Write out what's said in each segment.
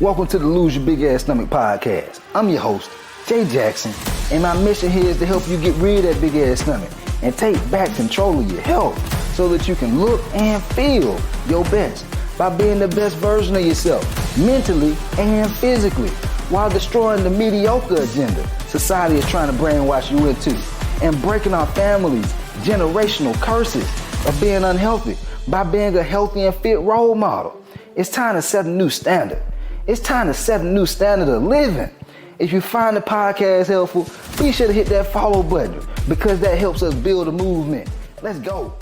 Welcome to the Lose Your Big Ass Stomach podcast. I'm your host, Jay Jackson, and my mission here is to help you get rid of that big ass stomach and take back control of your health so that you can look and feel your best by being the best version of yourself, mentally and physically, while destroying the mediocre agenda society is trying to brainwash you into, and breaking our families' generational curses of being unhealthy by being a healthy and fit role model. It's time to set a new standard. It's time to set a new standard of living. If you find the podcast helpful, be sure to hit that follow button because that helps us build a movement. Let's go.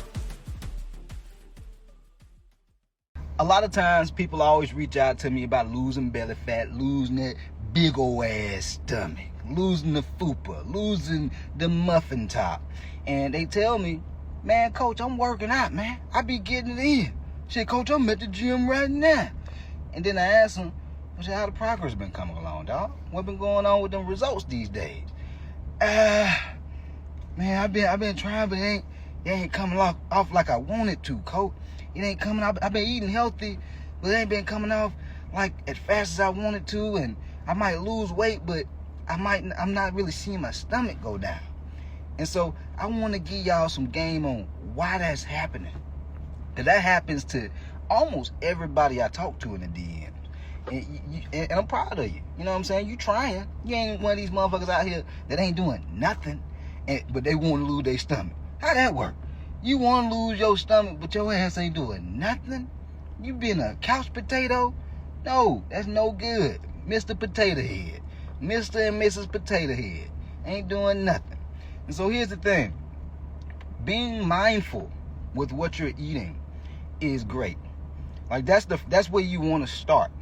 A lot of times people always reach out to me about losing belly fat, losing that big old ass stomach, losing the fupa, losing the muffin top. And they tell me, man, coach, I'm working out, man. I be getting it in. Shit, coach, I'm at the gym right now. And then I ask them, how the progress been coming along, dog? What been going on with them results these days? Man, I've been trying, but it ain't coming off like I wanted to, coach. It ain't coming off. I've been eating healthy, but it ain't been coming off like as fast as I wanted to, and I might lose weight, but I'm not really seeing my stomach go down. And so I want to give y'all some game on why that's happening. Because that happens to almost everybody I talk to in the DM. And I'm proud of you. You know what I'm saying? You trying. You ain't one of these motherfuckers out here that ain't doing nothing, but they want to lose their stomach. How that work? You want to lose your stomach, but your ass ain't doing nothing? You been a couch potato? No, that's no good. Mr. Potato Head. Mr. and Mrs. Potato Head. Ain't doing nothing. And so here's the thing. Being mindful with what you're eating is great. Like that's where you want to start.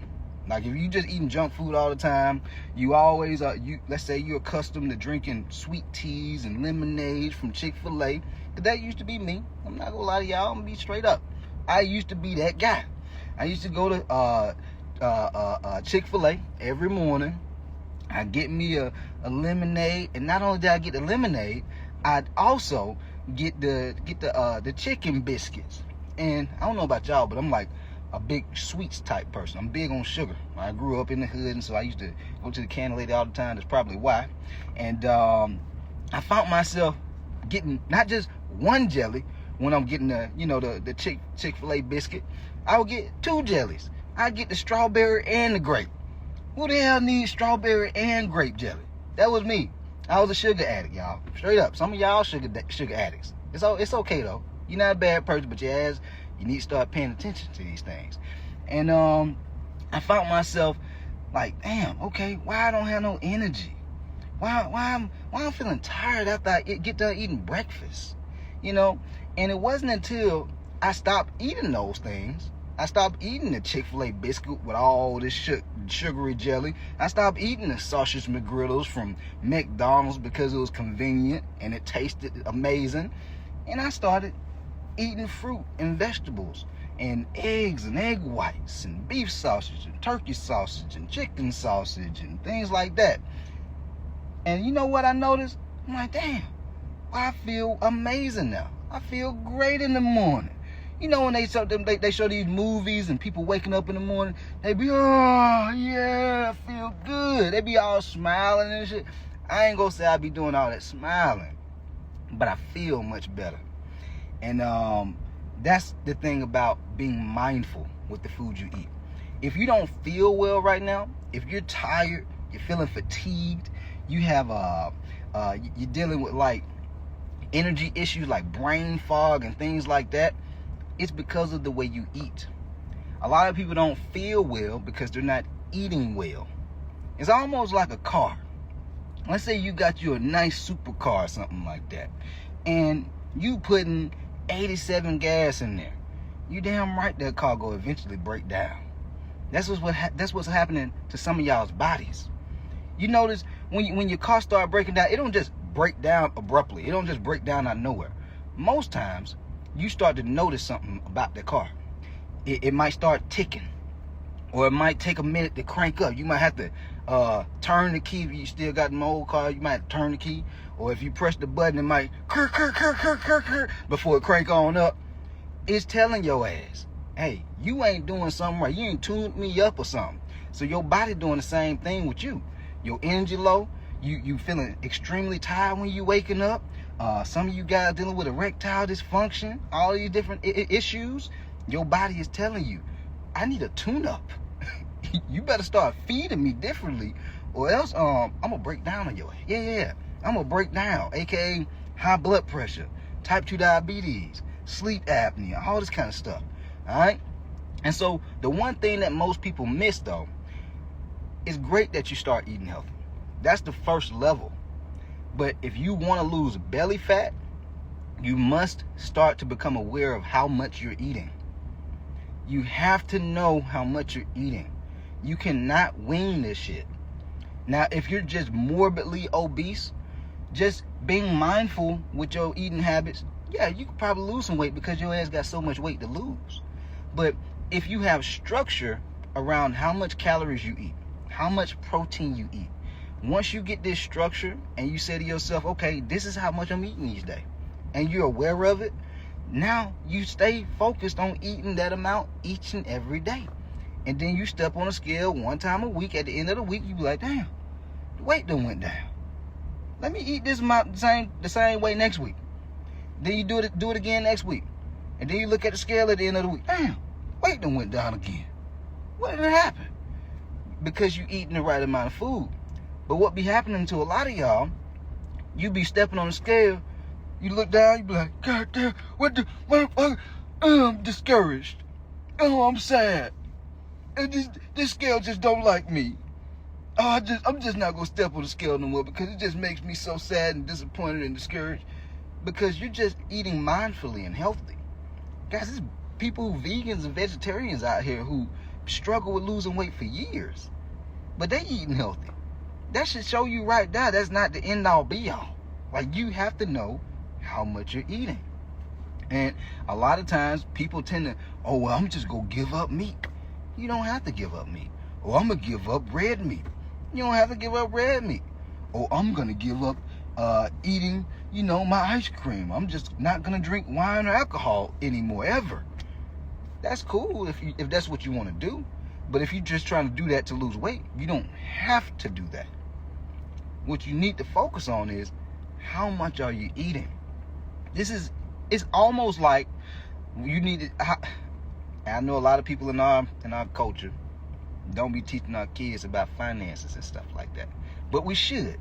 Like if you just eating junk food all the time, you always let's say you're accustomed to drinking sweet teas and lemonade from Chick-fil-A. That used to be me. I'm not gonna lie to y'all, I'm gonna be straight up. I used to be that guy. I used to go to Chick-fil-A every morning. I'd get me a lemonade, and not only did I get the lemonade, I'd also get the chicken biscuits. And I don't know about y'all, but I'm like a big sweets type person. I'm big on sugar. I grew up in the hood, and so I used to go to the candy lady all the time. That's probably why. And I found myself getting not just one jelly when I'm getting the Chick-fil-A biscuit. I would get two jellies. I'd get the strawberry and the grape. Who the hell needs strawberry and grape jelly? That was me. I was a sugar addict, y'all. Straight up. Some of y'all sugar addicts. It's okay though. You're not a bad person, but you need to start paying attention to these things. And I found myself like, damn, okay, why I don't have no energy? Why I'm feeling tired after I get done eating breakfast? You know? And it wasn't until I stopped eating those things. I stopped eating the Chick-fil-A biscuit with all this sugary jelly. I stopped eating the sausage McGriddles from McDonald's because it was convenient and it tasted amazing. And I started eating fruit and vegetables and eggs and egg whites and beef sausage and turkey sausage and chicken sausage and things like that. And you know what I noticed? I'm like, damn, I feel amazing now. I feel great in the morning. You know when they show these movies and people waking up in the morning, they be, oh yeah, I feel good. They be all smiling and shit. I ain't gonna say I be doing all that smiling, but I feel much better. And that's the thing about being mindful with the food you eat. If you don't feel well right now, if you're tired, you're feeling fatigued, you have you're dealing with like energy issues like brain fog and things like that, it's because of the way you eat. A lot of people don't feel well because they're not eating well. It's almost like a car. Let's say you got you a nice supercar or something like that, and you putting 87 gas in there. You damn right that car will eventually break down. That's what's happening to some of y'all's bodies. You notice when your car start breaking down, it don't just break down abruptly. It don't just break down out of nowhere. Most times, you start to notice something about the car. It might start ticking, or it might take a minute to crank up. You might have to turn the key. If you still got an old car, you might turn the key, or if you press the button, it might before it crank on up. It's telling your ass, hey, you ain't doing something right. You ain't tuned me up or something. So your body doing the same thing with you. Your energy low, you feeling extremely tired when you waking up. Some of you guys dealing with erectile dysfunction, all these different issues. Your body is telling you, I need a tune-up. You better start feeding me differently, or else I'm gonna break down on you. Yeah. I'm gonna break down, aka high blood pressure, type 2 diabetes, sleep apnea, all this kind of stuff. All right. And so the one thing that most people miss, though, it's great that you start eating healthy. That's the first level. But if you want to lose belly fat, you must start to become aware of how much you're eating. You have to know how much you're eating. You cannot wing this shit. Now, if you're just morbidly obese, just being mindful with your eating habits, yeah, you could probably lose some weight because your ass got so much weight to lose. But if you have structure around how much calories you eat, how much protein you eat, once you get this structure and you say to yourself, okay, this is how much I'm eating each day, and you're aware of it, now you stay focused on eating that amount each and every day. And then you step on a scale one time a week. At the end of the week, you be like, damn, the weight done went down. Let me eat this amount the same way next week. Then you do it again next week. And then you look at the scale at the end of the week. Damn, weight done went down again. What did happen? Because you eating the right amount of food. But what be happening to a lot of y'all, you be stepping on the scale, you look down, you be like, God damn, what the motherfucker? I'm discouraged. Oh, I'm sad. This scale just don't like me. Oh, I'm just not gonna step on the scale no more because it just makes me so sad and disappointed and discouraged. Because you're just eating mindfully and healthy. Guys, there's people, vegans and vegetarians out here who struggle with losing weight for years, but they eating healthy. That should show you right there that's not the end all be all. Like, you have to know how much you're eating. And a lot of times people tend to, oh, well, I'm just gonna give up meat. You don't have to give up meat. Or I'm gonna give up red meat. You don't have to give up red meat. Or I'm gonna give up eating, my ice cream. I'm just not gonna drink wine or alcohol anymore, ever. That's cool if that's what you want to do. But if you're just trying to do that to lose weight, you don't have to do that. What you need to focus on is, how much are you eating? It's almost like you need to, I know a lot of people in our culture don't be teaching our kids about finances and stuff like that. But we should.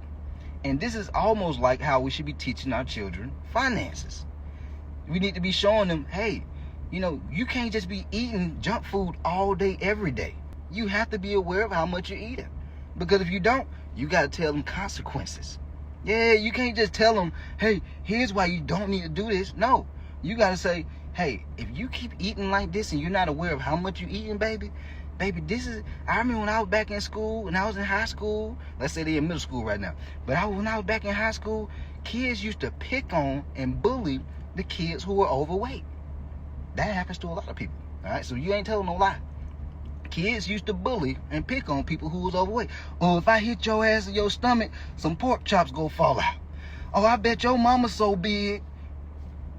And this is almost like how we should be teaching our children finances. We need to be showing them, hey, you can't just be eating junk food all day, every day. You have to be aware of how much you're eating. Because if you don't, you got to tell them consequences. Yeah, you can't just tell them, hey, here's why you don't need to do this. No, you got to say, hey, if you keep eating like this and you're not aware of how much you're eating, baby, I remember when I was back in school and I was in high school, let's say they're in middle school right now, but when I was back in high school, kids used to pick on and bully the kids who were overweight. That happens to a lot of people, all right? So you ain't telling no lie. Kids used to bully and pick on people who was overweight. Oh, if I hit your ass in your stomach, some pork chops go fall out. Oh, I bet your mama's so big.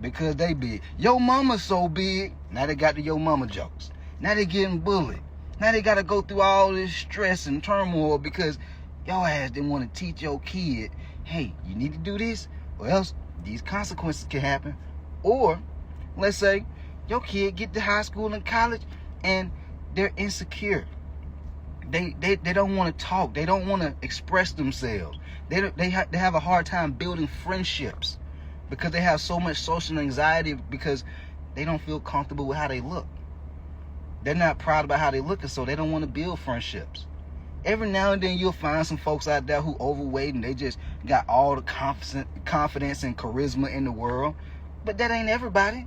Because they big. Your mama's so big. Now they got the yo mama jokes. Now they getting bullied. Now they got to go through all this stress and turmoil because your ass didn't want to teach your kid, hey, you need to do this or else these consequences can happen. Or let's say your kid get to high school and college and they're insecure. They don't want to talk. They don't want to express themselves. They have a hard time building friendships because they have so much social anxiety because they don't feel comfortable with how they look. They're not proud about how they look, and so they don't want to build friendships. Every now and then you'll find some folks out there who overweight and they just got all the confidence and charisma in the world. But that ain't everybody.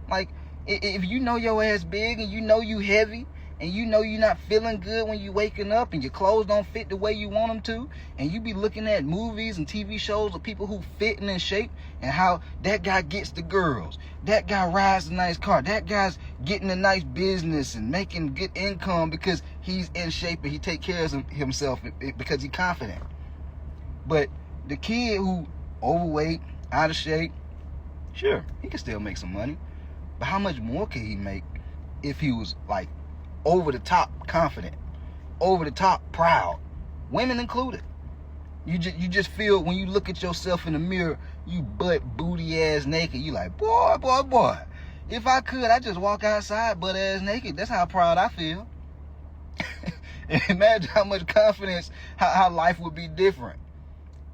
Like, if you know your ass big and you know you heavy and you know you're not feeling good when you waking up and your clothes don't fit the way you want them to, and you be looking at movies and TV shows of people who fit and in shape and how that guy gets the girls, that guy rides a nice car, that guy's getting a nice business and making good income because he's in shape and he take care of himself because he's confident. But the kid who overweight, out of shape, sure, he can still make some money. But how much more could he make if he was like over the top confident? over the top proud, women included. You just feel when you look at yourself in the mirror, you butt booty ass naked. You like, boy. If I could, I'd just walk outside butt ass naked. That's how proud I feel. And imagine how much confidence, how life would be different.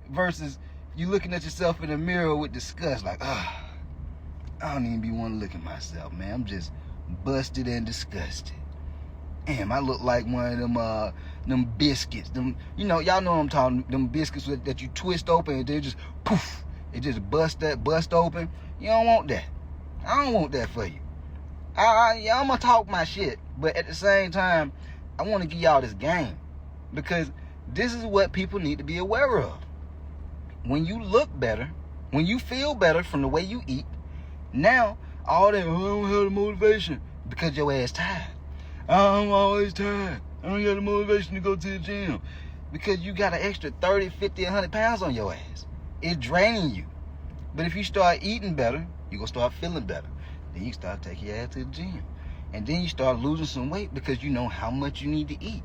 Versus you looking at yourself in the mirror with disgust, like, I don't even be want to look at myself, man. I'm just busted and disgusted. Damn, I look like one of them biscuits. Them, y'all know what I'm talking. Them biscuits that you twist open and they just poof. It just bust open. You don't want that. I don't want that for you. I'm gonna talk my shit, but at the same time, I want to give y'all this game because this is what people need to be aware of. When you look better, when you feel better from the way you eat, now all that I don't have the motivation because your ass tired. I'm always tired. I don't have the motivation to go to the gym because you got an extra 30, 50, 100 pounds on your ass. It's draining you. But if you start eating better, you're going to start feeling better. Then you start taking your ass to the gym. And then you start losing some weight because you know how much you need to eat.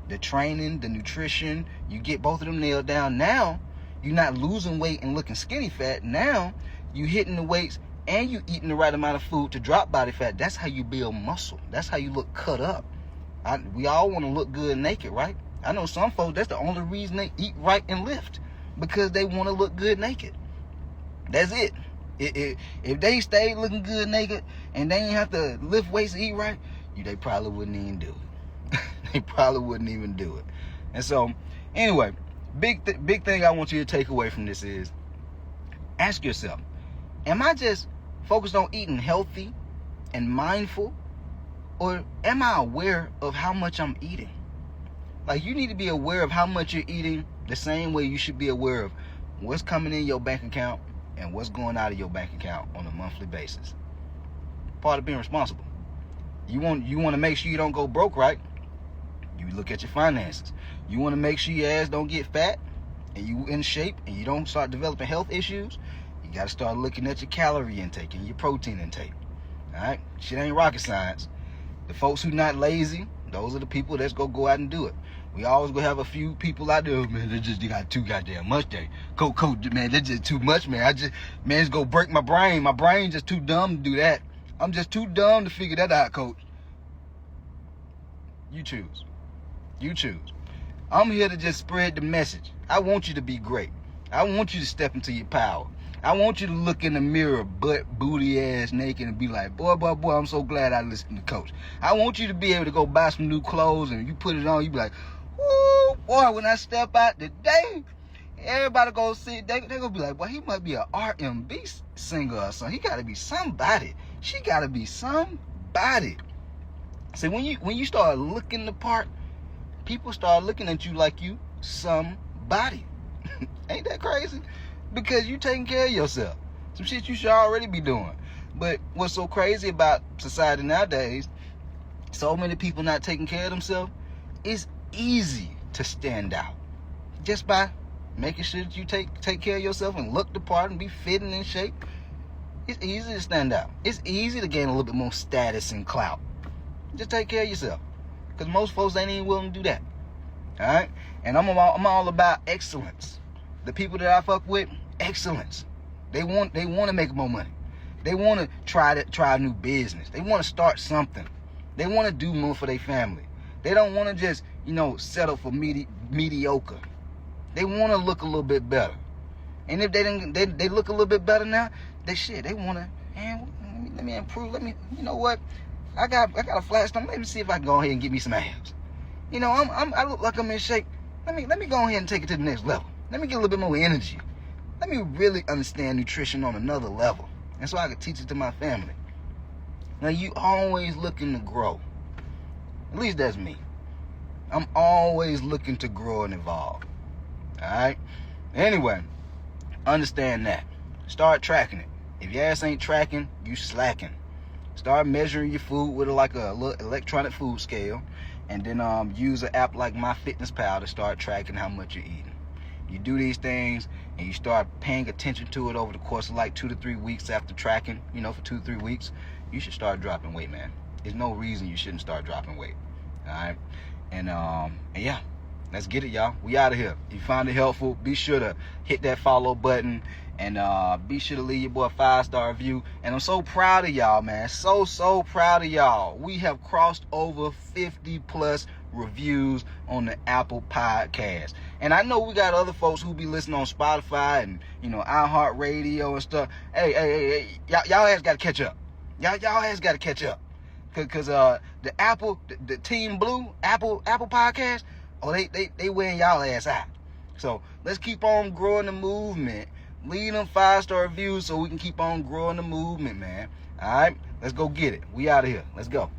The training, the nutrition, you get both of them nailed down. Now, you're not losing weight and looking skinny fat. Now, you hitting the weights and you eating the right amount of food to drop body fat. That's how you build muscle. That's how you look cut up. We all want to look good naked, right? I know some folks, that's the only reason they eat right and lift. Because they want to look good naked. That's it. If they stayed looking good naked and they didn't have to lift weights to eat right, they probably wouldn't even do it. They probably wouldn't even do it. And so, anyway, big thing I want you to take away from this is, ask yourself, am I just focused on eating healthy and mindful? Or am I aware of how much I'm eating? Like, you need to be aware of how much you're eating the same way you should be aware of what's coming in your bank account and what's going out of your bank account on a monthly basis. Part of being responsible. You want to make sure you don't go broke, right? You look at your finances. You want to make sure your ass don't get fat and you in shape and you don't start developing health issues. You got to start looking at your calorie intake and your protein intake. All right? Shit ain't rocket science. The folks who not lazy, those are the people that's going to go out and do it. We always gonna have a few people out there, man, they got too goddamn much. Coach, man, that's just too much, man. It's gonna break my brain. My brain just too dumb to do that. I'm just too dumb to figure that out, coach. You choose. I'm here to just spread the message. I want you to be great. I want you to step into your power. I want you to look in the mirror, butt, booty ass naked, and be like, boy, I'm so glad I listened to Coach. I want you to be able to go buy some new clothes, and you put it on, you be like, ooh, boy, when I step out today, everybody go see it. They gonna be like, boy, he must be an R&B singer or something. He gotta be somebody. She gotta be somebody. See, when you start looking the part, people start looking at you like you somebody. Ain't that crazy? Because you taking care of yourself. Some shit you should already be doing. But what's so crazy about society nowadays, so many people not taking care of themselves, it's easy to stand out. Just by making sure that you take care of yourself and look the part and be fit and in shape. It's easy to stand out. It's easy to gain a little bit more status and clout. Just take care of yourself. Because most folks ain't even willing to do that. Alright? And I'm all about excellence. The people that I fuck with, excellence. They want to make more money. They want to try a new business. They want to start something. They want to do more for their family. They don't want to just, settle for mediocre. They want to look a little bit better. And if they look a little bit better now, they want to, man, let me improve. You know what? I got a flat stomach. Let me see if I can go ahead and get me some abs. I look like I'm in shape. Let me go ahead and take it to the next level. Let me get a little bit more energy. Let me really understand nutrition on another level. And so I can teach it to my family. Now, you always looking to grow. At least that's me. I'm always looking to grow and evolve. Alright? Anyway, understand that. Start tracking it. If your ass ain't tracking, you slacking. Start measuring your food with a little electronic food scale. And then use an app like MyFitnessPal to start tracking how much you're eating. You do these things and you start paying attention to it over the course of like 2 to 3 weeks after tracking, for 2 to 3 weeks, you should start dropping weight, man. There's no reason you shouldn't start dropping weight. All right. And yeah, let's get it, y'all. We out of here. If you find it helpful, be sure to hit that follow button, and be sure to leave your boy a 5-star review. And I'm so proud of y'all, man. So proud of y'all. We have crossed over 50 plus reviews on the Apple Podcast. And I know we got other folks who be listening on Spotify and, you know, iHeartRadio and stuff. Hey, y'all has got to catch up. Y'all has got to catch up. Cause the Apple, the Team Blue Apple Podcast, oh, they wearing y'all ass out. So let's keep on growing the movement. Leave them 5-star reviews so we can keep on growing the movement, man. All right, let's go get it. We out of here. Let's go.